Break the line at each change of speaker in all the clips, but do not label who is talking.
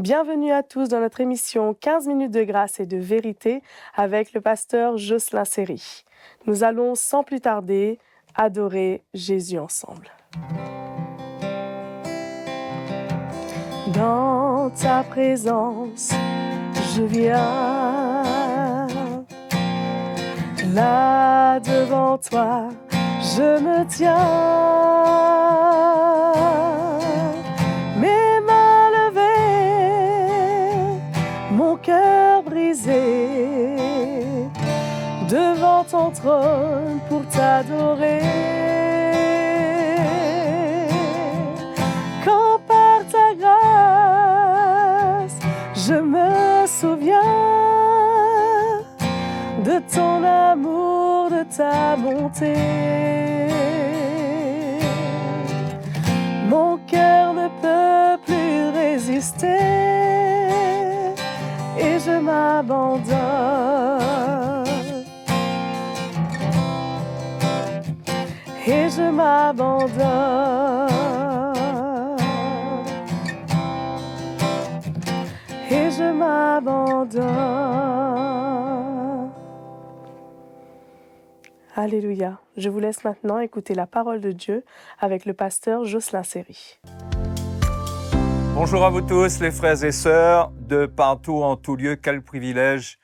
Bienvenue à tous dans notre émission 15 minutes de grâce et de vérité avec le pasteur Jocelyn Seri. Nous allons sans plus tarder adorer Jésus ensemble. Dans ta présence, je viens. Là devant toi, je me tiens. Mes mains levées, mon cœur brisé, devant ton trône pour t'adorer. Quand par ta grâce, je me souviens de ton amour, de ta bonté. Mon cœur ne peut plus résister et je m'abandonne. Et je m'abandonne. Et je m'abandonne. Alléluia. Je vous laisse maintenant écouter la parole de Dieu avec le pasteur Jocelyn Seri.
Bonjour à vous tous, les frères et sœurs, de partout, en tout lieu. Quel privilège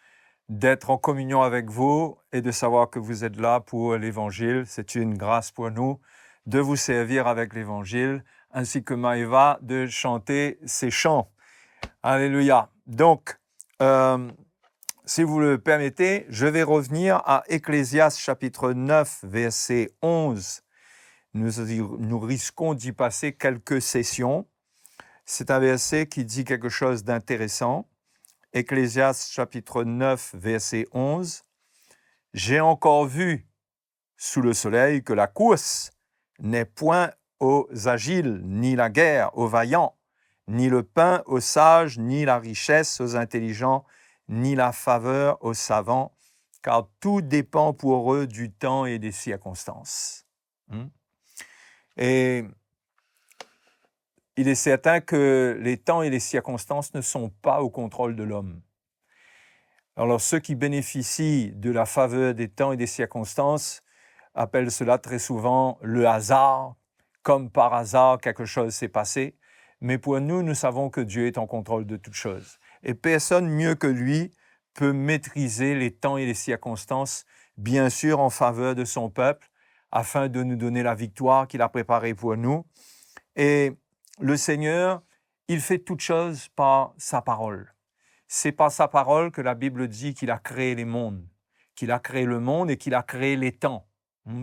d'être en communion avec vous et de savoir que vous êtes là pour l'Évangile. C'est une grâce pour nous de vous servir avec l'Évangile, ainsi que Maëva de chanter ces chants. Alléluia. Donc, si vous le permettez, je vais revenir à Ecclésiaste chapitre 9, verset 11. Nous risquons d'y passer quelques sessions. C'est un verset qui dit quelque chose d'intéressant. Ecclésiaste chapitre 9, verset 11. « J'ai encore vu sous le soleil que la course n'est point aux agiles, ni la guerre aux vaillants, ni le pain aux sages, ni la richesse aux intelligents, ni la faveur aux savants, car tout dépend pour eux du temps et des circonstances. » Et il est certain que les temps et les circonstances ne sont pas au contrôle de l'homme. Alors ceux qui bénéficient de la faveur des temps et des circonstances appellent cela très souvent le hasard, comme par hasard quelque chose s'est passé. Mais pour nous, nous savons que Dieu est en contrôle de toutes choses. Et personne mieux que lui peut maîtriser les temps et les circonstances, bien sûr en faveur de son peuple, afin de nous donner la victoire qu'il a préparée pour nous. Et le Seigneur, il fait toutes choses par sa parole. C'est par sa parole que la Bible dit qu'il a créé les mondes, qu'il a créé le monde et qu'il a créé les temps,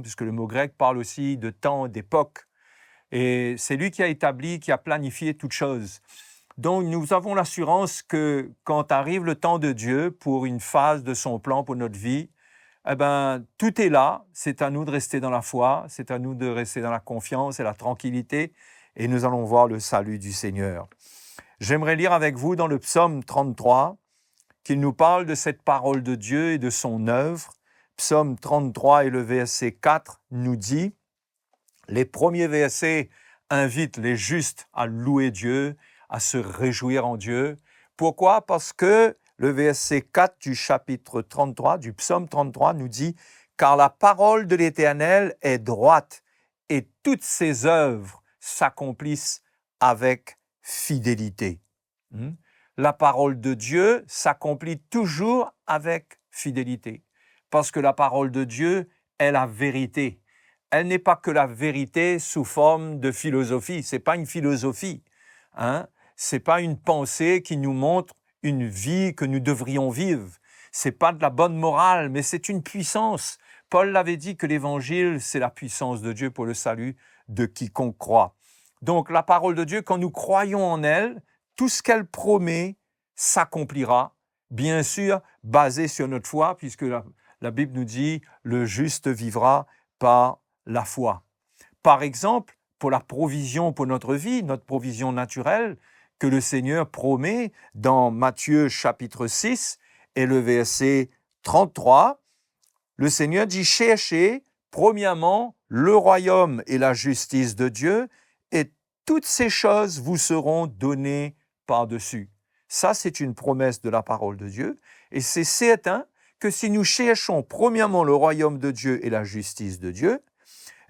puisque le mot grec parle aussi de temps, d'époque. Et c'est lui qui a établi, qui a planifié toutes choses. Donc nous avons l'assurance que quand arrive le temps de Dieu pour une phase de son plan pour notre vie, tout est là, c'est à nous de rester dans la foi, c'est à nous de rester dans la confiance et la tranquillité, et nous allons voir le salut du Seigneur. J'aimerais lire avec vous dans le psaume 33, qu'il nous parle de cette parole de Dieu et de son œuvre. Psaume 33 et le verset 4 nous dit, les premiers versets invitent les justes à louer Dieu, à se réjouir en Dieu. Pourquoi? Parce que le verset 4 du chapitre 33, du psaume 33 nous dit « Car la parole de l'Éternel est droite et toutes ses œuvres s'accomplissent avec fidélité. » La parole de Dieu s'accomplit toujours avec fidélité. Parce que la parole de Dieu est la vérité. Elle n'est pas que la vérité sous forme de philosophie. Ce n'est pas une philosophie. Ce n'est pas une pensée qui nous montre une vie que nous devrions vivre. Ce n'est pas de la bonne morale, mais c'est une puissance. Paul l'avait dit que l'Évangile, c'est la puissance de Dieu pour le salut de quiconque croit. Donc la parole de Dieu, quand nous croyons en elle, tout ce qu'elle promet s'accomplira, bien sûr basé sur notre foi, puisque la Bible nous dit « le juste vivra par la foi ». Par exemple, pour la provision pour notre vie, notre provision naturelle, que le Seigneur promet dans Matthieu chapitre 6 et le verset 33, le Seigneur dit « Cherchez premièrement le royaume et la justice de Dieu, et toutes ces choses vous seront données par-dessus. » Ça, c'est une promesse de la parole de Dieu. Et c'est certain que si nous cherchons premièrement le royaume de Dieu et la justice de Dieu,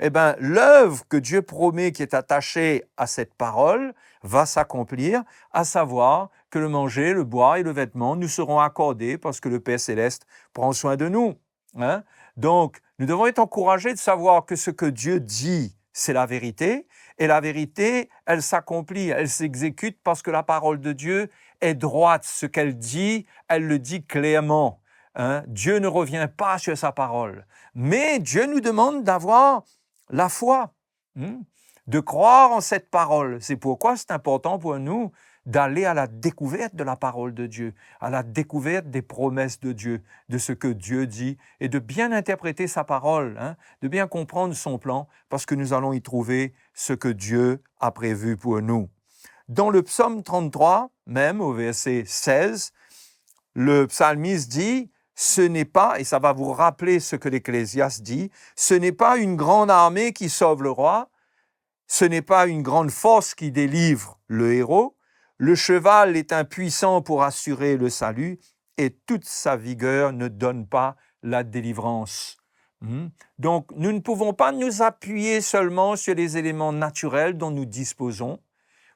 eh bien, l'œuvre que Dieu promet qui est attachée à cette parole va s'accomplir, à savoir que le manger, le boire et le vêtement nous seront accordés parce que le Père Céleste prend soin de nous. Hein? Donc, nous devons être encouragés de savoir que ce que Dieu dit, c'est la vérité, et la vérité, elle s'accomplit, elle s'exécute parce que la parole de Dieu est droite. Ce qu'elle dit, elle le dit clairement. Hein? Dieu ne revient pas sur sa parole. Mais Dieu nous demande d'avoir la foi, de croire en cette parole. C'est pourquoi c'est important pour nous d'aller à la découverte de la parole de Dieu, à la découverte des promesses de Dieu, de ce que Dieu dit, et de bien interpréter sa parole, de bien comprendre son plan, parce que nous allons y trouver ce que Dieu a prévu pour nous. Dans le psaume 33, même au verset 16, le psalmiste dit: ce n'est pas, et ça va vous rappeler ce que l'Ecclésiaste dit, ce n'est pas une grande armée qui sauve le roi, ce n'est pas une grande force qui délivre le héros, le cheval est impuissant pour assurer le salut, et toute sa vigueur ne donne pas la délivrance. Donc, nous ne pouvons pas nous appuyer seulement sur les éléments naturels dont nous disposons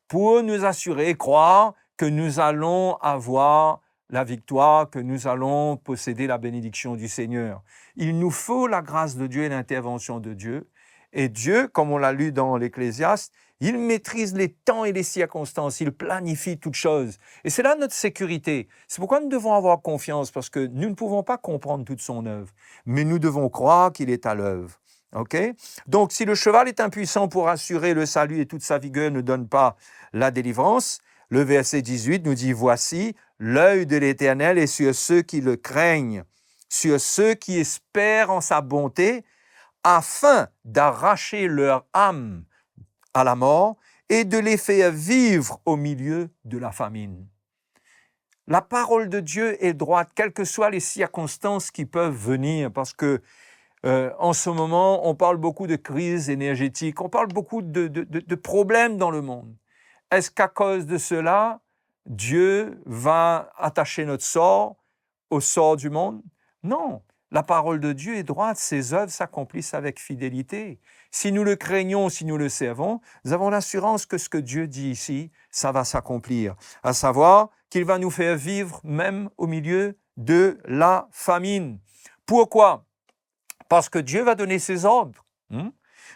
pour nous assurer, croire que nous allons avoir la victoire, que nous allons posséder la bénédiction du Seigneur. Il nous faut la grâce de Dieu et l'intervention de Dieu. Et Dieu, comme on l'a lu dans l'Ecclésiaste, il maîtrise les temps et les circonstances, il planifie toutes choses. Et c'est là notre sécurité. C'est pourquoi nous devons avoir confiance, parce que nous ne pouvons pas comprendre toute son œuvre, mais nous devons croire qu'il est à l'œuvre. Okay? Donc, si le cheval est impuissant pour assurer le salut et toute sa vigueur ne donne pas la délivrance, le verset 18 nous dit: voici, l'œil de l'Éternel est sur ceux qui le craignent, sur ceux qui espèrent en sa bonté, afin d'arracher leur âme à la mort et de les faire vivre au milieu de la famine. La parole de Dieu est droite, quelles que soient les circonstances qui peuvent venir, parce que en ce moment, on parle beaucoup de crise énergétique, on parle beaucoup de problèmes dans le monde. Est-ce qu'à cause de cela, Dieu va attacher notre sort au sort du monde? Non, la parole de Dieu est droite, ses œuvres s'accomplissent avec fidélité. Si nous le craignons, si nous le servons, nous avons l'assurance que ce que Dieu dit ici, ça va s'accomplir, à savoir qu'il va nous faire vivre même au milieu de la famine. Pourquoi? Parce que Dieu va donner ses ordres.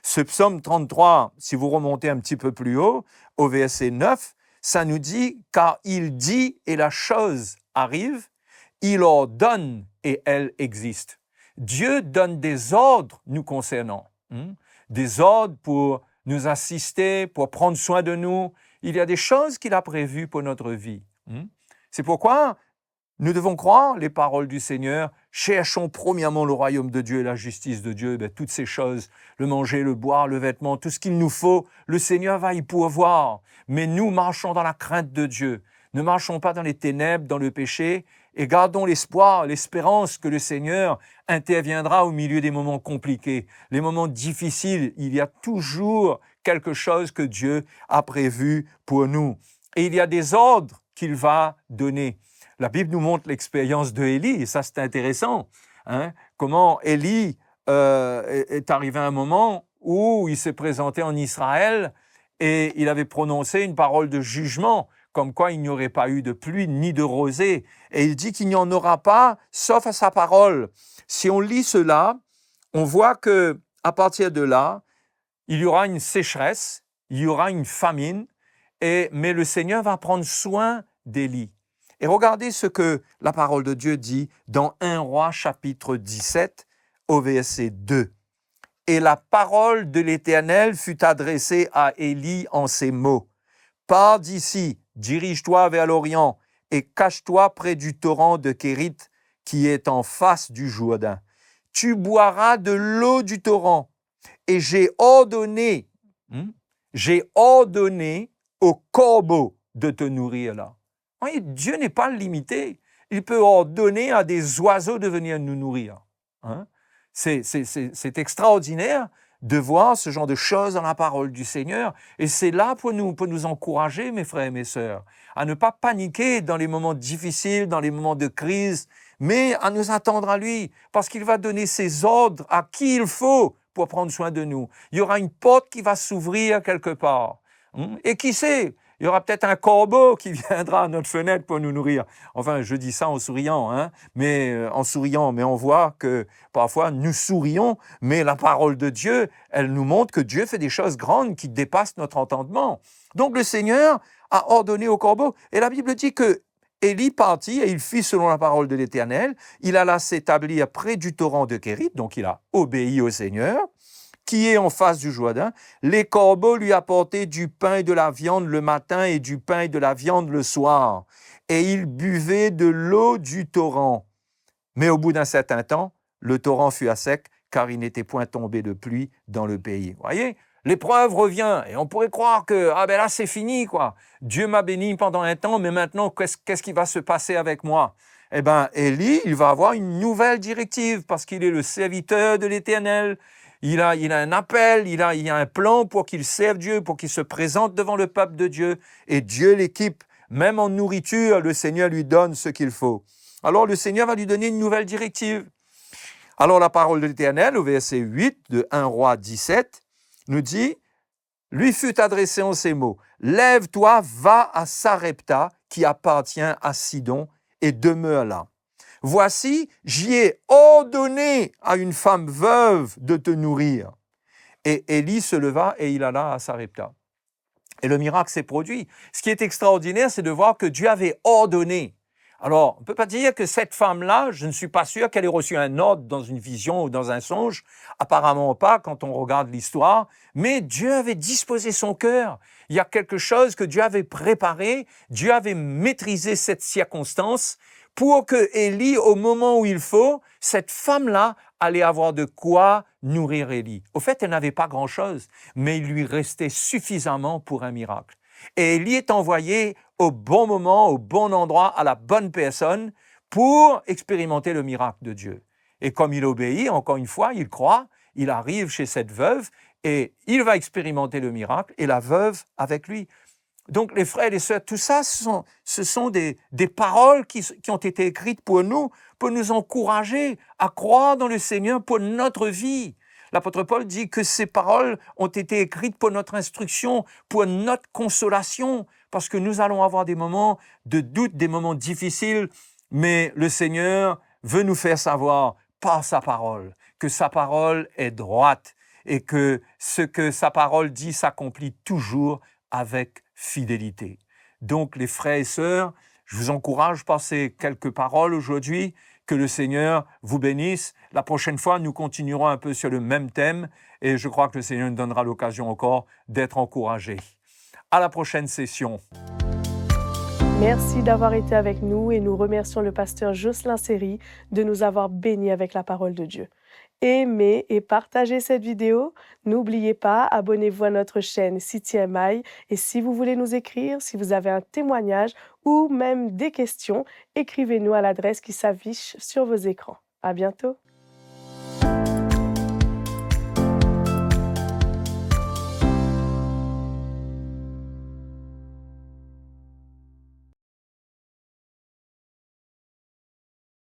Ce psaume 33, si vous remontez un petit peu plus haut, au verset 9, ça nous dit: car il dit et la chose arrive, il ordonne et elle existe. Dieu donne des ordres nous concernant, des ordres pour nous assister, pour prendre soin de nous. Il y a des choses qu'il a prévues pour notre vie. C'est pourquoi nous devons croire les paroles du Seigneur. Cherchons premièrement le royaume de Dieu et la justice de Dieu. Toutes ces choses, le manger, le boire, le vêtement, tout ce qu'il nous faut, le Seigneur va y pourvoir. Mais nous marchons dans la crainte de Dieu. Ne marchons pas dans les ténèbres, dans le péché, et gardons l'espoir, l'espérance que le Seigneur interviendra au milieu des moments compliqués, les moments difficiles. Il y a toujours quelque chose que Dieu a prévu pour nous. Et il y a des ordres qu'il va donner. La Bible nous montre l'expérience de Élie, et ça c'est intéressant. Comment Élie est arrivé à un moment où il s'est présenté en Israël et il avait prononcé une parole de jugement, comme quoi il n'y aurait pas eu de pluie ni de rosée. Et il dit qu'il n'y en aura pas, sauf à sa parole. Si on lit cela, on voit que à partir de là, il y aura une sécheresse, il y aura une famine, mais le Seigneur va prendre soin d'Élie. Et regardez ce que la parole de Dieu dit dans 1 Roi chapitre 17 au verset 2. Et la parole de l'Éternel fut adressée à Élie en ces mots: pars d'ici, dirige-toi vers l'Orient et cache-toi près du torrent de Kérit qui est en face du Jourdain. Tu boiras de l'eau du torrent et j'ai ordonné aux corbeaux de te nourrir là. Oui, Dieu n'est pas limité. Il peut ordonner à des oiseaux de venir nous nourrir. C'est extraordinaire, de voir ce genre de choses dans la parole du Seigneur. Et c'est là pour nous encourager, mes frères et mes sœurs, à ne pas paniquer dans les moments difficiles, dans les moments de crise, mais à nous attendre à lui, parce qu'il va donner ses ordres à qui il faut pour prendre soin de nous. Il y aura une porte qui va s'ouvrir quelque part. Et qui sait, il y aura peut-être un corbeau qui viendra à notre fenêtre pour nous nourrir. Enfin, je dis ça en souriant, mais on voit que parfois nous sourions, mais la parole de Dieu, elle nous montre que Dieu fait des choses grandes qui dépassent notre entendement. Donc le Seigneur a ordonné au corbeau, et la Bible dit que Élie partit et il fit selon la parole de l'Éternel. Il alla s'établir près du torrent de Kérit, donc il a obéi au Seigneur, qui est en face du Jourdain. Les corbeaux lui apportaient du pain et de la viande le matin et du pain et de la viande le soir. Et il buvait de l'eau du torrent. Mais au bout d'un certain temps, le torrent fut à sec, car il n'était point tombé de pluie dans le pays. Vous voyez, l'épreuve revient, et on pourrait croire que, là c'est fini, quoi. Dieu m'a béni pendant un temps, mais maintenant, qu'est-ce qui va se passer avec moi? Eh bien, Élie, il va avoir une nouvelle directive, parce qu'il est le serviteur de l'Éternel. Il a un appel, il a un plan pour qu'il serve Dieu, pour qu'il se présente devant le peuple de Dieu, et Dieu l'équipe. Même en nourriture, le Seigneur lui donne ce qu'il faut. Alors le Seigneur va lui donner une nouvelle directive. Alors la parole de l'Éternel, au verset 8 de 1 Roi 17, nous dit, lui fut adressé en ces mots, « Lève-toi, va à Sarepta, qui appartient à Sidon, et demeure là. Voici, j'y ai ordonné à une femme veuve de te nourrir. » Et Élie se leva et il alla à Sarepta. Et le miracle s'est produit. Ce qui est extraordinaire, c'est de voir que Dieu avait ordonné. Alors, on ne peut pas dire que cette femme-là, je ne suis pas sûr qu'elle ait reçu un ordre dans une vision ou dans un songe. Apparemment pas quand on regarde l'histoire. Mais Dieu avait disposé son cœur. Il y a quelque chose que Dieu avait préparé. Dieu avait maîtrisé cette circonstance pour que Élie, au moment où il faut, cette femme-là allait avoir de quoi nourrir Élie. Au fait, elle n'avait pas grand-chose, mais il lui restait suffisamment pour un miracle. Et Élie est envoyé au bon moment, au bon endroit, à la bonne personne pour expérimenter le miracle de Dieu. Et comme il obéit, encore une fois, il croit, il arrive chez cette veuve et il va expérimenter le miracle et la veuve avec lui. Donc les frères et les sœurs, tout ça, ce sont des paroles qui ont été écrites pour nous encourager à croire dans le Seigneur pour notre vie. L'apôtre Paul dit que ces paroles ont été écrites pour notre instruction, pour notre consolation, parce que nous allons avoir des moments de doute, des moments difficiles, mais le Seigneur veut nous faire savoir par sa parole, que sa parole est droite et que ce que sa parole dit s'accomplit toujours avec fidélité. Donc les frères et sœurs, je vous encourage par ces quelques paroles aujourd'hui, que le Seigneur vous bénisse. La prochaine fois, nous continuerons un peu sur le même thème et je crois que le Seigneur nous donnera l'occasion encore d'être encouragés. À la prochaine session.
Merci d'avoir été avec nous et nous remercions le pasteur Jocelyn Seri de nous avoir bénis avec la parole de Dieu. Aimez et partagez cette vidéo. N'oubliez pas, abonnez-vous à notre chaîne CTMI et si vous voulez nous écrire, si vous avez un témoignage ou même des questions, écrivez-nous à l'adresse qui s'affiche sur vos écrans. À bientôt.